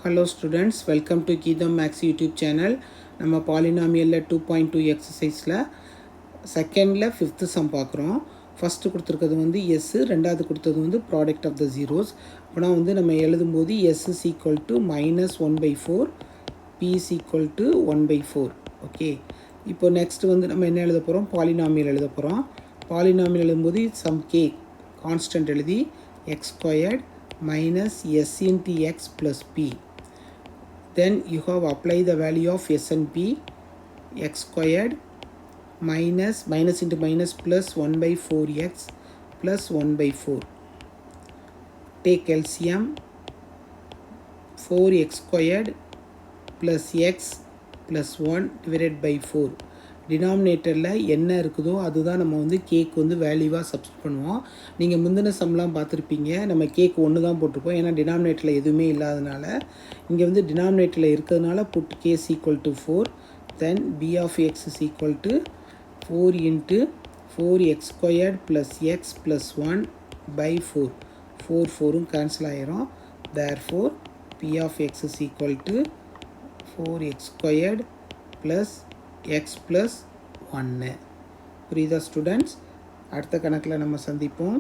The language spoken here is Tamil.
Hello students, welcome to Geetham Maths YouTube channel. நம்ம polynomial 2.2 exerciseல secondல 5th sum பார்க்குறோம். first கொடுத்திருக்கிறது வந்து s, ரெண்டாவது கொடுத்தது வந்து product of the zeros. அப்போனா வந்து நம்ம எழுதும்போது s is equal to minus 1 by 4, p is equal to 1 by 4. Okay. இப்போ next வந்து நம்ம என்ன எழுத போகிறோம்? polynomial எழுத போகிறோம். polynomial எழுதும்போது some k constant எழுதி x squared minus s into x plus p. Then you have applied the value of s and p, x squared minus into minus plus 1 by 4x plus 1 by 4. Take LCM, 4x squared plus x plus 1 divided by 4. டினாமினேட்டரில் என்ன இருக்குதோ அதுதான் நம்ம வந்து கேக்கு வந்து வேல்யூவாக சப்ஸ்டிட் பண்ணுவோம். நீங்கள் முந்தின சம்லாம் பார்த்துருப்பீங்க, நம்ம கேக் ஒன்று தான் போட்டிருப்போம், ஏன்னா டினாமினேட்டரில் எதுவுமே இல்லாதனால. இங்கே வந்து டினாமினேட்டரில் இருக்கிறதுனால put case equal to 4, then p of x is equal to 4 into 4x squared plus x plus 1 by 4. 4ம் கேன்சல் ஆகிரும். Therefore p of x is equal to 4x squared plus x plus 1. புரியுதா ஸ்டூடெண்ட்ஸ்? அடுத்த கணக்கில் நம்ம சந்திப்போம்.